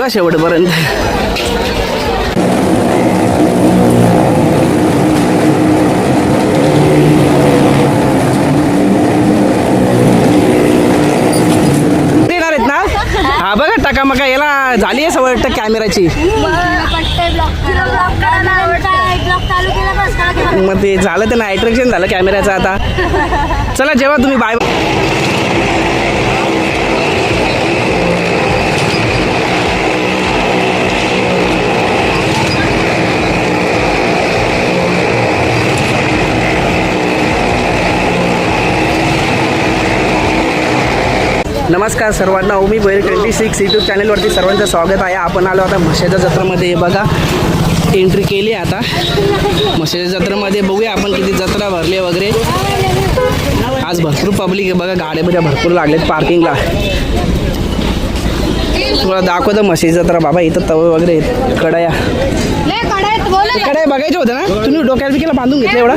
बघा शेवटपर्यंत. येणार आहेत ना? हा बघा टकामका याला झाली आहे सवय वाटतं कॅमेराची. मग ते झालं तर ना अट्रॅक्शन झालं कॅमेऱ्याचं. आता चला जेव्हा तुम्ही बाय. नमस्कार सर्वांना, उमी बैल 26 यूट्यूब चॅनलवरती सर्वांचं स्वागत आहे. आपण आलो आता म्हशीच्या जत्रेमध्ये. बघा एंट्री केली आता म्हशीच्या जत्रेमध्ये. बघूया आपण किती जत्रा भरली वगैरे. आज भरपूर पब्लिक आहे बघा, गाड्या बिड्या भरपूर लागलेत पार्किंगला. तुम्हाला दाखवतो म्हशीची जत्रा. बाबा इथं तवे वगैरे आहेत, कढया बघायचे होते ना. तुम्ही डोक्यात विकेला बांधून घेतलं एवढा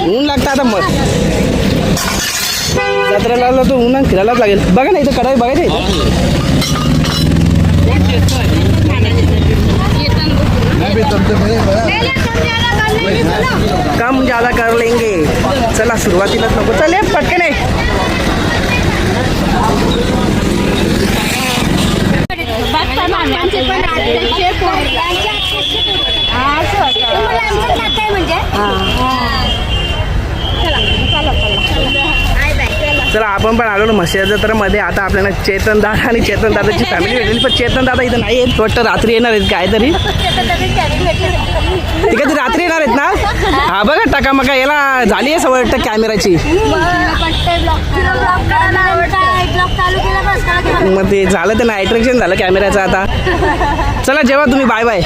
ऊन लागतं आता. मग जत्रेला आलो तो उन्हात फिरायलाच लागेल. बघा ना इथं कढाई बघायचे. काम ज्यादा कर लेंगे. चला सुरुवातीलाच नको. चल पटकन आहे. चला आपण पण आलो ना म्हशीच्या जत्रेमध्ये. आता आपल्याला चेतन दादा आणि चेतन दादाची फॅमिली भेटली. पण चेतन दादा इथं नाही आहेत वाटतं. रात्री येणार आहेत काय तरी. ठीक आहे, ते रात्री येणार आहेत ना. हा बघा टकामका याला झाली आहे सवय वाटतं कॅमेराची. मग ते झालं तर ना अट्रॅक्शन झालं कॅमेऱ्याचं. आता चला जेव्हा तुम्ही बाय बाय.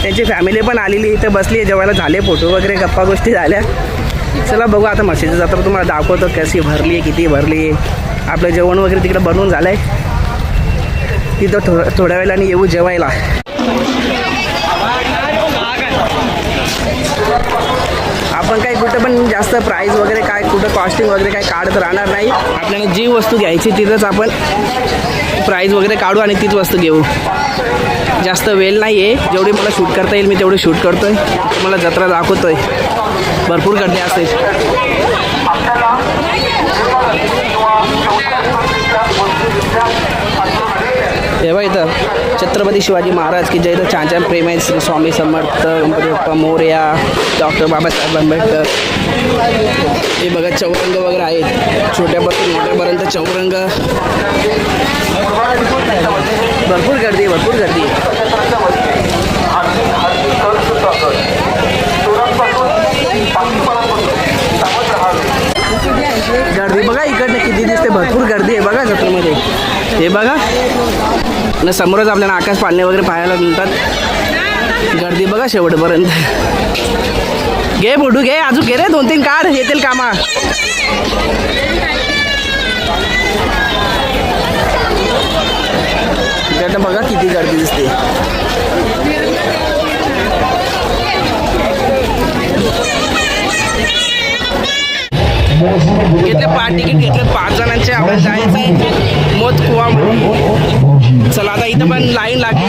त्यांची फॅमिली पण आलेली इथं बसली आहे जेवायला. झाले फोटो वगैरे, गप्पा गोष्टी झाल्या. चला बघू आता म्हशीची जत्रा तुम्हाला दाखवतो कशी भरली आहे, किती भरली आहे. आपलं जेवण वगैरे तिकडे बनवून झालं आहे. तिथं थोड्या वेळाने येऊ जेवायला. आपण काही कुठं पण जास्त प्राईस वगैरे काय कुठं कॉस्टिंग वगैरे काय काढत राहणार नाही. आपल्याला जी वस्तू घ्यायची तिथंच आपण प्राईस वगैरे काढू आणि तीच वस्तू घेऊ. जास्त वेळ नाही आहे. जेवढी मला शूट करता येईल मी तेवढी शूट करतो आहे. तुम्हाला जत्रा दाखवतो आहे. भरपूर गर्दी असते. तेव्हा इथं छत्रपती शिवाजी महाराज की जय. इथं छान छान प्रेम आहेत. श्री स्वामी समर्थ, गणपती बाप्पा मोरया, डॉक्टर बाबासाहेब आंबेडकर. हे बघा चौरंग वगैरे आहेत, छोट्यापासून मोठ्यापर्यंत चौरंग. भरपूर गर्दी, भरपूर गर्दी. गर्दी बघा इकडनं किती दिसते. भरपूर गर्दी आहे बघा जत्रेमध्ये. हे बघा ना समोरच आपल्याला आकाश पाळणे वगैरे पाहायला मिळतात. गर्दी बघा शेवटपर्यंत. घे फोटो घे, अजून घे रे 2-3 काढ, येतील कामा. इकडनं बघा किती गर्दी दिसते. घेतले तिकीट घेतले 5 जणांचे. आपण जायचं आहे मोत कुवा. चला आता इथं पण लाईन लागली.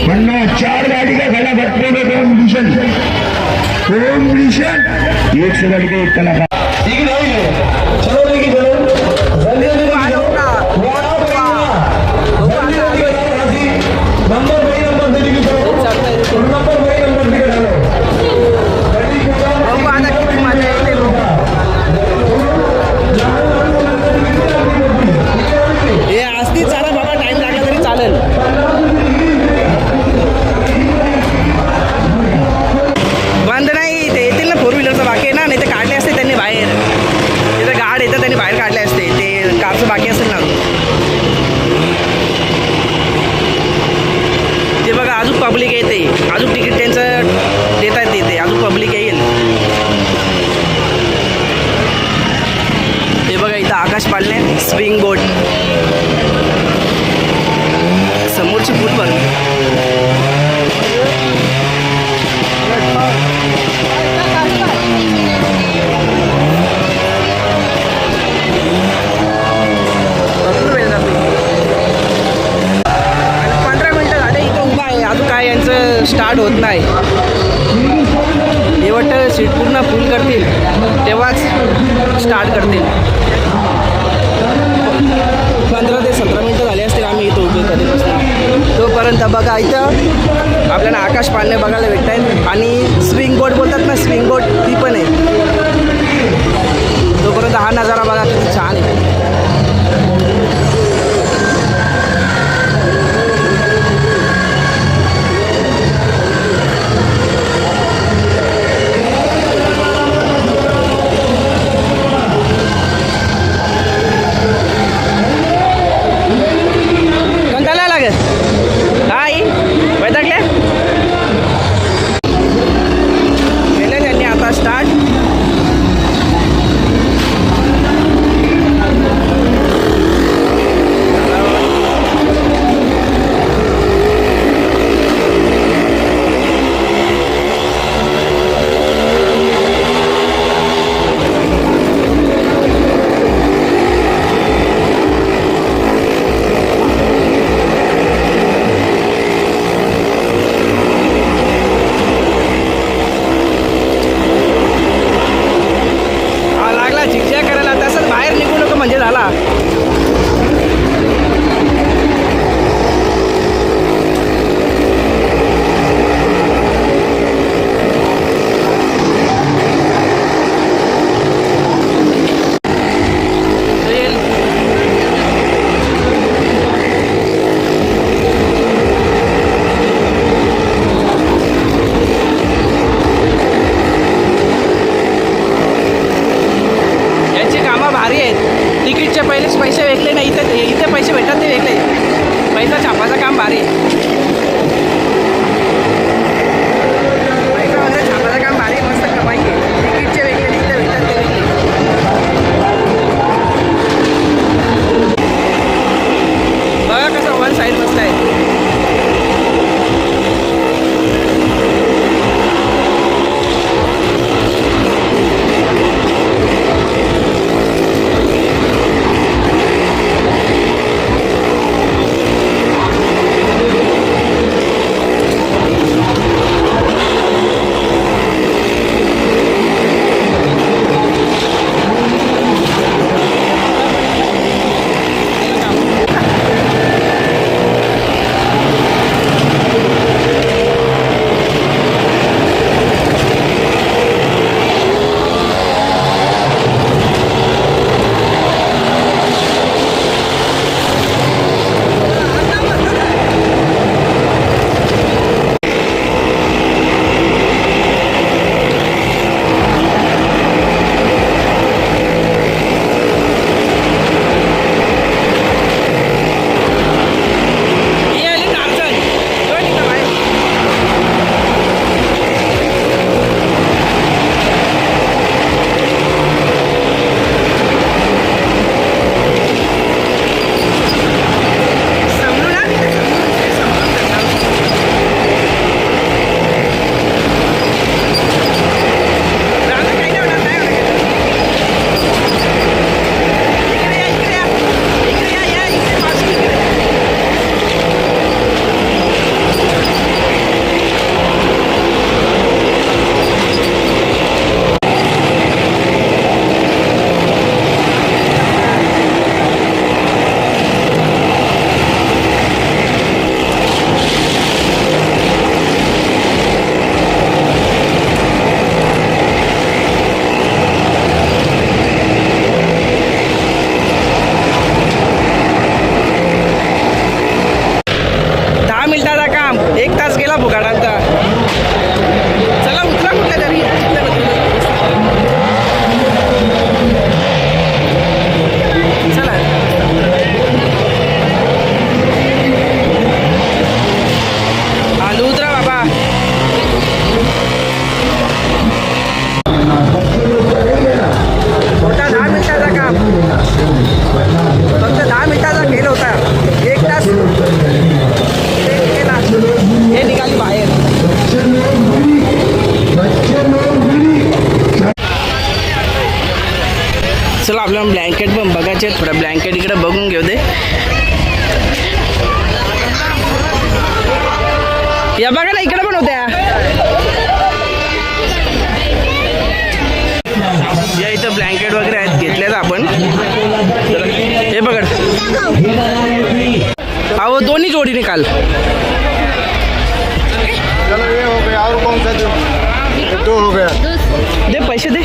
वरना 4 गाड़ी का खड़ा भट्टे में कॉम्पिटिशन, एक से लड़के एक कलाकार. चलो लेके चलो नंबर वही नंबर से लिखी जाओ. नंबर वही नंबर लिखा डालो. हे असती चाला बाबा, टाइम लागला तरी चालेल. बंद नाही ते येतील ना 4 व्हीलरचं बाकी आहे ना. नाही तर काढले असते त्यांनी बाहेर. स्टार्ट होत नाही. हे वाटतं सीट पूर्ण फुल करतील तेव्हाच स्टार्ट करतील. 15 ते 17 मिनटं झाली असतील आम्ही इथं उभे कधीपासून. तोपर्यंत बघा इथं आपल्याला आकाश पाळणे बघायला भेटत आहेत आणि स्विंग बोट बोलतात ना, स्विंग बोट ती पण आहे. तोपर्यंत हा नजारा बघा किती छान आहे. कोणत्याला लागेल आई वैतागले केले त्यांनी आता स्टार्ट. म्हणजे झाला. यांची कामं भारी आहेत. तिकीटचे पहिलेच पैसे वेगळे नाही, इथे पैसे भेटतात ते वेगळे. पैसा छापाचं काम भारी आहे. पैसा वगैरे छापाचं काम भारी आहे, मस्त कमाई आहे. तिकीटचे वेगळे, इथे भेटतात ते वेगळे. बघा कसं वन साईड मस्त आहे. चला आपल्याला ब्लँकेट पण बघायचे आहेत. थोडं ब्लँकेट इकडे बघून घेऊ दे. या बघा ना इकडे पण होते. अहो दोन्ही जोडी निकाल. चलो ये हो गया और कौन सा दो हो गया. दे पैसे दे.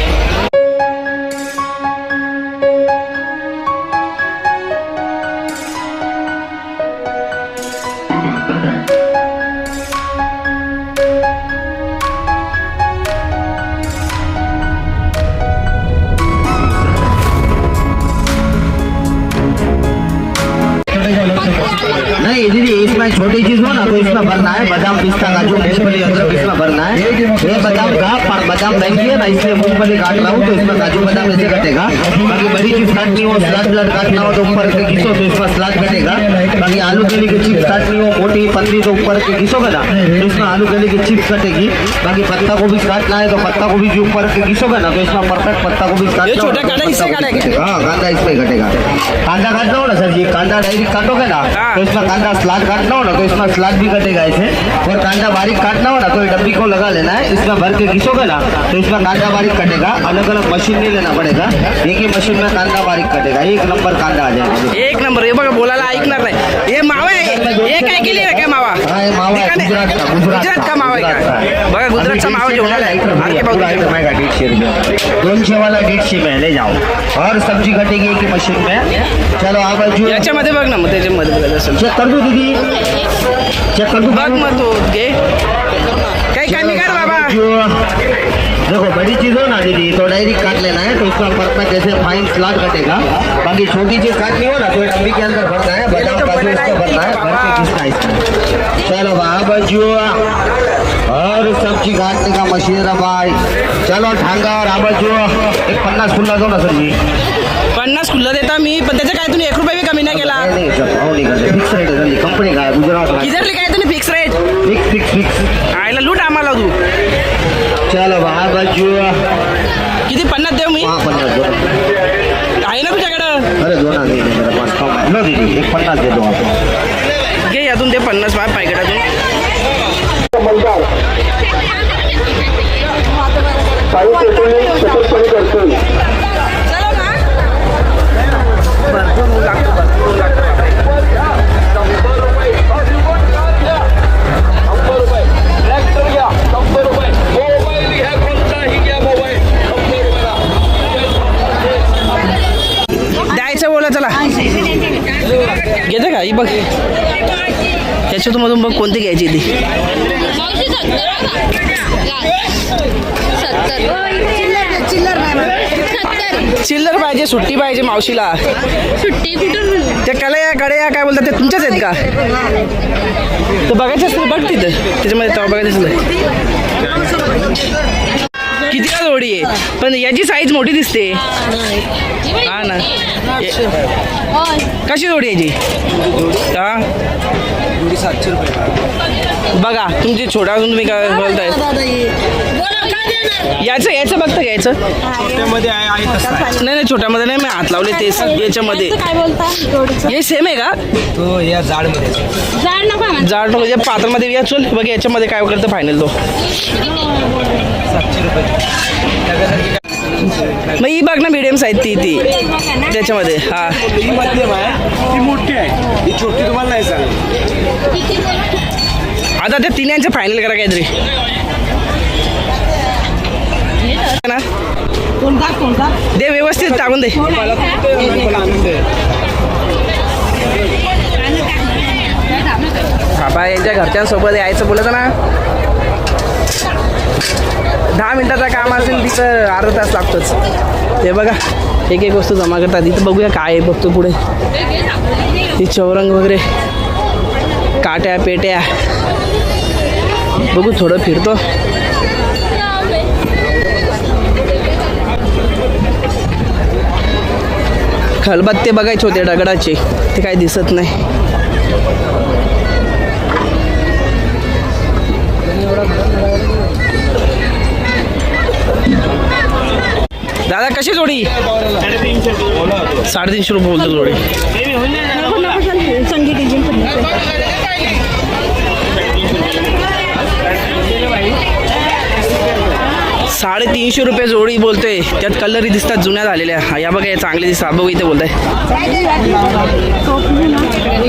नहीं दीदी इसमें छोटी चीज हो ना तो इसमें भरना है बादाम पिस्ता काजू मूंगफली अदरक इसमें भरना है. ये बादाम का बादाम महंगी है ना इसलिए मूंगफली काट रहा हूँ तो इसमें काजू बादाम ऐसे कटेगा. बाकी बड़ी चीज काटनी हो सलाद काटना हो तो ऊपर के घिसो तो इसमें सलाद कटेगा. बाकी आलू केली की चिप्स काटनी हो मोटी पतली तो ऊपर के घिसोगे ना तो इसमें आलू केली की चिप्स कटेगी. बाकी पत्ता गोभी काटना है तो पत्ता गोभी जो ऊपर के घिसोगे ना तो इसमें परफेक्ट पत्ता गोभी ये छोटा कांदा इससे काटेगा. हाँ कांदा इसमें कटेगा. कांदा काटना हो ना सर जी कांदा डायरेक्ट काटोगे ना तो इसमें कांदा सलाद काटना हो ना तो इसमें सलाद भी कटेगा ऐसे. और कांदा बारीक काटना हो ना तो डब्बी को लगा लेना है. इसमें भर के घिसोगे ना तो इसमें कांदा बारीक कटेगा. अलग अलग मशीन नहीं लेना पड़ेगा. एक ही मशीन में कांदा बारीक कटेगा. एक नंबर कांदा आ जाएगा. एक नंबर. हे बघा बोलायला ऐकणार नाही. हे मावा आहे. हे काय केली रे काय मावा. हाँ ये मावा है गुजरात का. गुजरात का मावा आहे का. बघा गुजरातचा मावा जेवण आहे. पूरा आइटम आएगा 150 रुपये. 200 वाला 150 में ले जाओ. और सब्जी कटेगी एक ही मशीन में. चलो आप बाजू याच्यामध्ये बघ ना मग त्याच्यामध्ये बघायचं असेल चेक कर दो दीदी. चेक कर दो बघ मग तू घे. काही कमी कर बाबा. जो देखो बड़ी चीज हो ना दीदी तो डायरेक्ट काट लेना है तो इसका परफेक्ट जैसे फाइन सलाद कटेगा. बाकी छोटी चीज काटनी हो ना तो डब्बी के अंदर भरना है. बादाम काजू इसको भरना है. भर के घिसना है इसमें. चलो बाबू और सब्जी काटने का मशीन है भाई. चलो ठांगा और आबाजू एक 50 खुला दो ना सर जी. 50 खुल्ला देता मी पण त्याच्या काय तुम्ही 1 रुपया भी कमी नाही केला. नहीं सर भाव नहीं करते. फिक्स रेट है सर जी. कंपनी का है गुजरात का. किधर लिखा आहे तुम्ही fix rate. Fix fix fix. आयला लूट आम्हाला तू. चलो बाबू किती 50 देऊ मी. वहाँ 50 दो. आहे ना तुझ्याकडं. अरे दो ना दीदी मेरे पास कम है. लो दीदी एक 50 दे दो आपको. घे यातून ते 50 पॅकेटातून. मंदार साहित्य शपथपणे करतो. भरपूर लागतो. द्यायचं बोला चला. घेते का ही बघ. त्याच्यातून बघ कोणती घ्यायची ती. चिल्लर पाहिजे. सुट्टी पाहिजे मावशीला. सुट्टी कुठून. त्या कड्या काय बोलतात ते तुमच्याच आहेत का. तर बघायचं असतं बघ तिथं त्याच्यामध्ये तेव्हा बघायचं असलं. कितीला जोडी आहे पण याची साईज मोठी दिसते. हा ना. कशी जोडी याची. हा जोडी 700 रुपये. बघा तुमची छोटा असून तुम्ही काय बोलताय. याचं बघतं घ्यायचं. नाही छोट्यामध्ये नाही मी हात लावले तेच याच्यामध्ये. काय बोलता. हे सेम आहे का. तो या जाड मध्ये जाड नको. जाड नको. या पात्रामध्ये या चल बघ याच्यामध्ये काय करतं फायनल तो. 700 रुपये. मग ही बघ ना मिडियम साईज ती त्याच्यामध्ये. हा ही मध्यम आहे. ती मोठी आहे. ही छोटी तुम्हाला नाही सांगेल. आता त्या तिन्यांचं फायनल करा काहीतरी ना. दे व्यवस्थित टाकून दे. बाबा यांच्या घरच्यांसोबत यायचं बोलत ना. 10 मिनिटाचं काम असेल तिथं अर्धा तास लागतोच. ते बघा एक एक वस्तू जमा करतात. इथं बघूया काय आहे. बघतो पुढे ही चौरंग वगैरे काट्या पेट्या बघू. थोडं फिरतो. खलबत्ते बघायचे होते दगडाचे ते काही दिसत नाही. दादा कशी जोडी. 350 रुपये बोलतो जोडी. 350 रुपये जोडी बोलतोय. त्यात कलरही दिसतात जुन्या झालेल्या. या बघा हे चांगले दिसतात. बघू इथे बोलताय.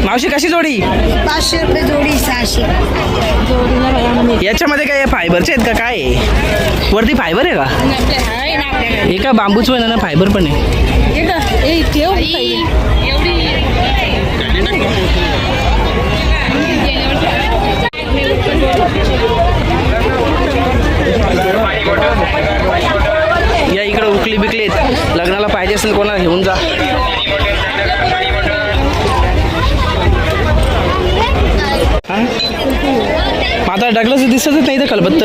मावशी कशी जोडी? 500 रुपये जोडी 600. याच्यामध्ये काय फायबरचे आहेत का काय आहे? वरती फायबर आहे का? हे का बांबूच पण आहे ना, फायबर पण आहे. या इकडे उकली बिकली आहेत. लग्नाला पाहिजे असेल कोणाला घेऊन जा. आता डगलंच दिसतच नाही तर खलबत्त.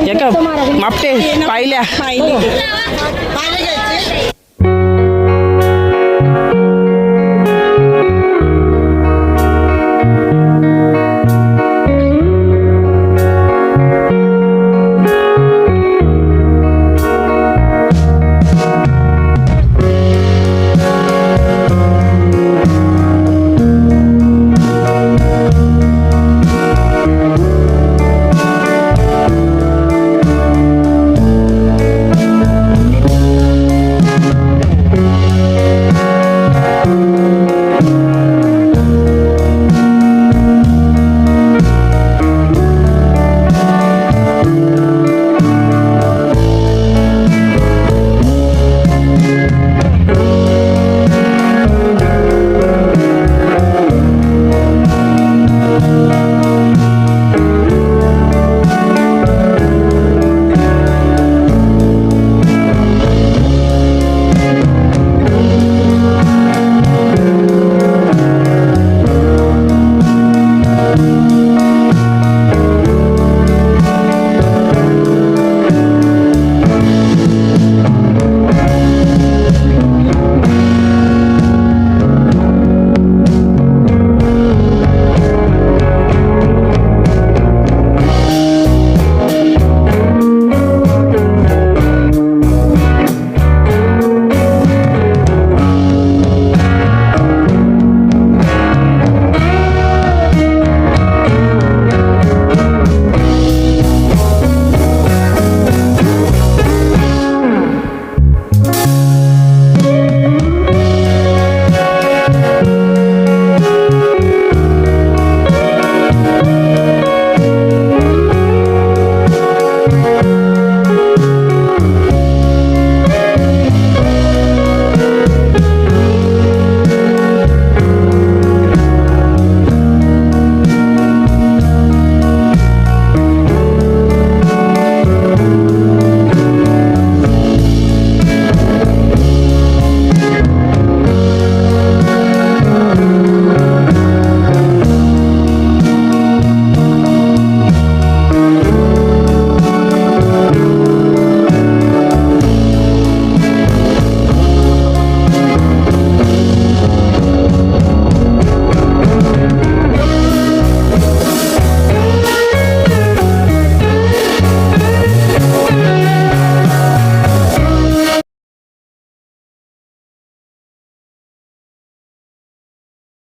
या का मापटे पाहिल्या.